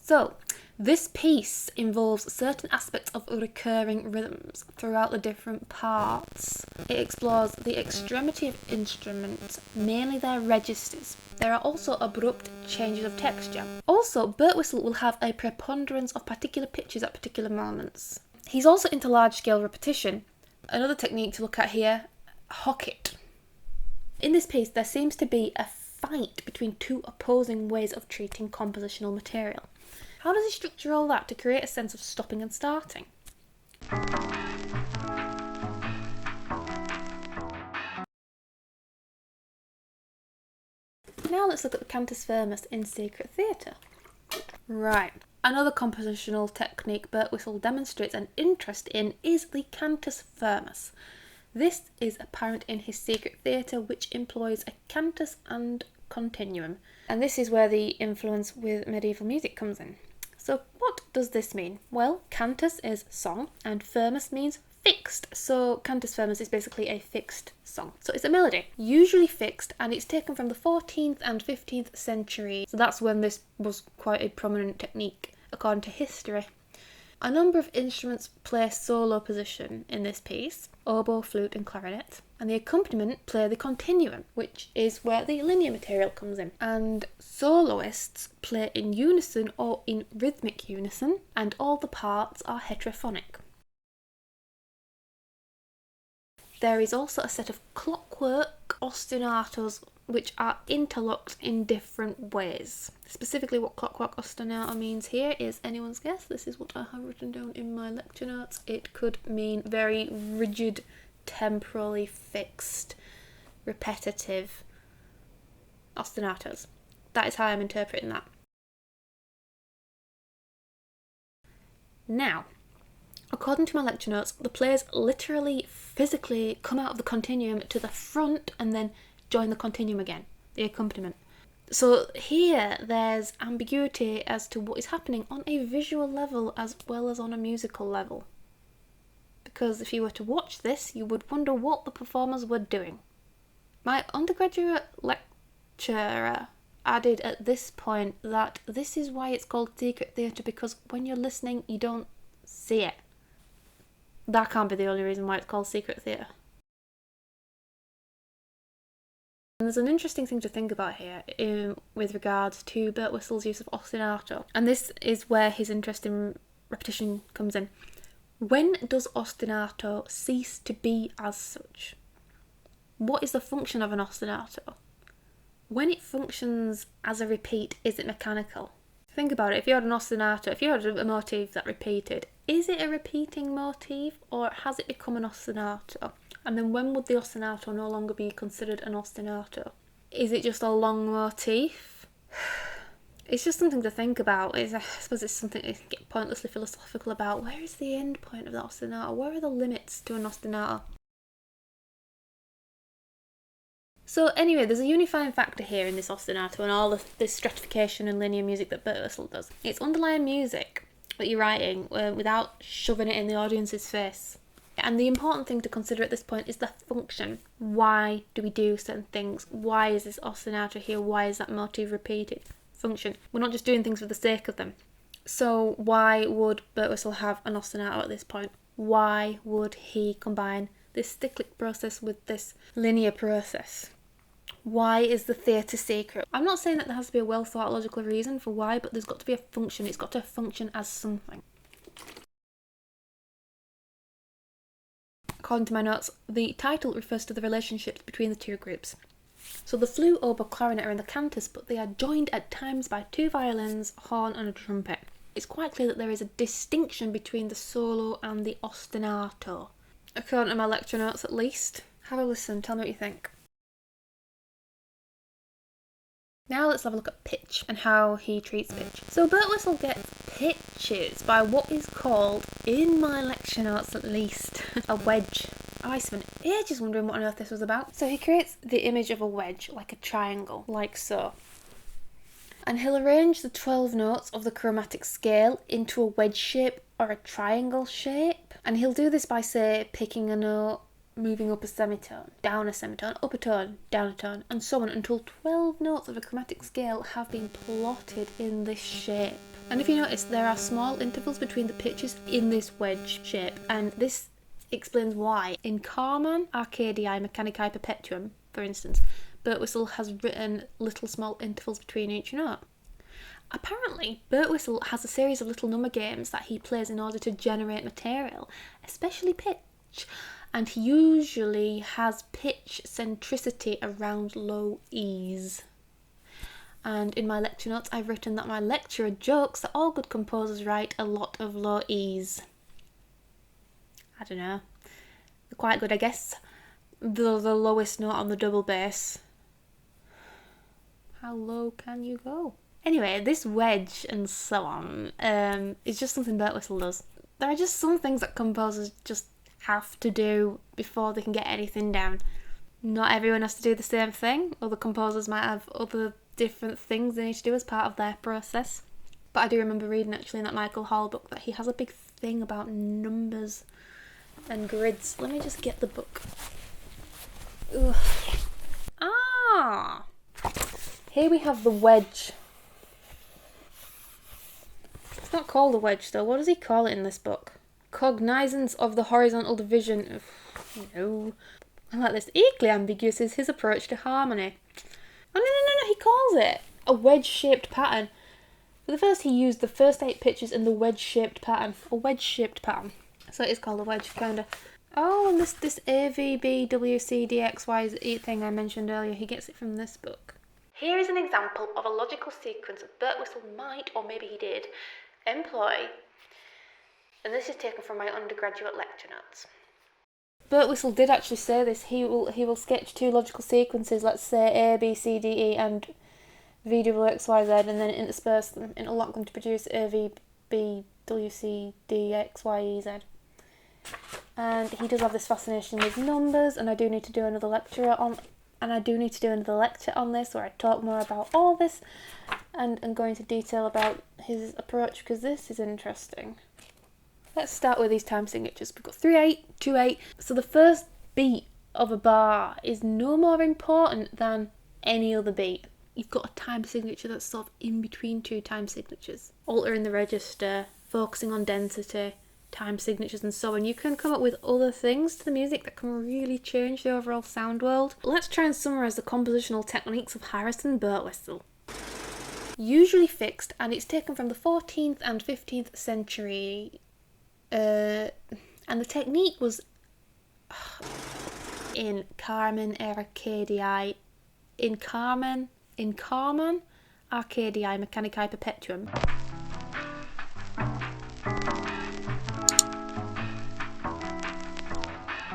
So, this piece involves certain aspects of recurring rhythms throughout the different parts. It explores the extremity of instruments, mainly their registers. There are also abrupt changes of texture. Also, Birtwistle will have a preponderance of particular pitches at particular moments. He's also into large-scale repetition. Another technique to look at here, hocket. In this piece, there seems to be a fight between two opposing ways of treating compositional material. How does he structure all that to create a sense of stopping and starting? Now let's look at the Cantus Firmus in Secret Theatre. Right, another compositional technique Birtwistle demonstrates an interest in is the Cantus Firmus. This is apparent in his Secret Theatre, which employs a cantus and continuum, and this is where the influence with medieval music comes in. So what does this mean? Well, cantus is song and firmus means fixed. So Cantus Firmus is basically a fixed song. So it's a melody, usually fixed, and it's taken from the 14th and 15th century. So that's when this was quite a prominent technique, according to history. A number of instruments play solo position in this piece, oboe, flute and clarinet, and the accompaniment play the continuum, which is where the linear material comes in. And soloists play in unison or in rhythmic unison, and all the parts are heterophonic. There is also a set of clockwork ostinatos which are interlocked in different ways. Specifically what clockwork ostinato means here is anyone's guess. This is what I have written down in my lecture notes. It could mean very rigid, temporally fixed, repetitive ostinatos. That is how I'm interpreting that. Now, according to my lecture notes, the players literally physically come out of the continuum to the front and then join the continuum again, the accompaniment. So here there's ambiguity as to what is happening on a visual level as well as on a musical level. Because if you were to watch this, you would wonder what the performers were doing. My undergraduate lecturer added at this point that this is why it's called secret theatre, because when you're listening you don't see it. That can't be the only reason why it's called secret theatre. And there's an interesting thing to think about here with regards to Birtwistle's use of ostinato, and this is where his interest in repetition comes in. When does ostinato cease to be as such? What is the function of an ostinato? When it functions as a repeat, is it mechanical? Think about it, if you had an ostinato, if you had a motif that repeated, is it a repeating motif or has it become an ostinato? And then when would the ostinato no longer be considered an ostinato? Is it just a long motif? It's just something to think about. I suppose it's something to get pointlessly philosophical about. Where is the end point of the ostinato? Where are the limits to an ostinato? So anyway, there's a unifying factor here in this ostinato and all of this stratification and linear music that Birtwistle does. It's underlying music that you're writing without shoving it in the audience's face. And the important thing to consider at this point is the function. Why do we do certain things? Why is this ostinato here? Why is that motif repeated? Function. We're not just doing things for the sake of them. So why would Birtwistle have an ostinato at this point? Why would he combine this cyclic process with this linear process? Why is the theatre secret? I'm not saying that there has to be a well thought logical reason for why, but there's got to be a function. It's got to function as something. According to my notes, the title refers to the relationships between the two groups. So the flute, oboe, clarinet are in the cantus, but they are joined at times by two violins, horn and a trumpet. It's quite clear that there is a distinction between the solo and the ostinato. According to my lecture notes at least. Have a listen, tell me what you think. Now let's have a look at pitch and how he treats pitch. So Birtwistle gets pitches by what is called, in my lecture notes at least, a wedge. I spent ages wondering what on earth this was about. So he creates the image of a wedge, like a triangle, like so. And he'll arrange the 12 notes of the chromatic scale into a wedge shape or a triangle shape. And he'll do this by, say, picking a note moving up a semitone, down a semitone, up a tone, down a tone, and so on until 12 notes of a chromatic scale have been plotted in this shape. And if you notice, there are small intervals between the pitches in this wedge shape, and this explains why. In Carmen Arcadii Mechanicae Perpetuum, for instance, Birtwistle has written little small intervals between each note. Apparently, Birtwistle has a series of little number games that he plays in order to generate material, especially pitch, and he usually has pitch centricity around low E's. And in my lecture notes, I've written that my lecturer jokes that all good composers write a lot of low E's. I don't know. They're quite good, I guess. The lowest note on the double bass. How low can you go? Anyway, this wedge and so on is just something Birtwistle does. There are just some things that composers just have to do before they can get anything down. Not everyone has to do the same thing. Other composers might have other different things they need to do as part of their process. But I do remember reading actually in that Michael Hall book that he has a big thing about numbers and grids. Let me just get the book. Ugh. Ah! Here we have the wedge. It's not called a wedge though. What does he call it in this book? Cognizance of the horizontal division. No. I like this. Equally ambiguous is his approach to harmony. Oh no, he calls it a wedge-shaped pattern. For the first, he used the first 8 pitches in the wedge-shaped pattern. A wedge-shaped pattern. So it is called a wedge, kinda. Oh, and this AVBWCDXY thing I mentioned earlier, he gets it from this book. Here is an example of a logical sequence Birtwistle might, or maybe he did, employ. And this is taken from my undergraduate lecture notes. Birtwistle did actually say this. He will sketch 2 logical sequences, let's say A, B, C, D, E, and V, W, X, Y, Z, and then intersperse them, interlock them to produce A, V, B, W, C, D, X, Y, E, Z. And he does have this fascination with numbers, and I do need to do another lecture on this where I talk more about all this and go into detail about his approach, because this is interesting. Let's start with these time signatures. We've got 3/8, 2/8. So the first beat of a bar is no more important than any other beat. You've got a time signature that's sort of in between 2 time signatures. Altering the register, focusing on density, time signatures and so on. You can come up with other things to the music that can really change the overall sound world. Let's try and summarise the compositional techniques of Harrison Birtwistle. Usually fixed, and it's taken from the 14th and 15th century. And the technique was in Carmen Arcadii, in Carmen Arcadii Mechanicae Perpetuum.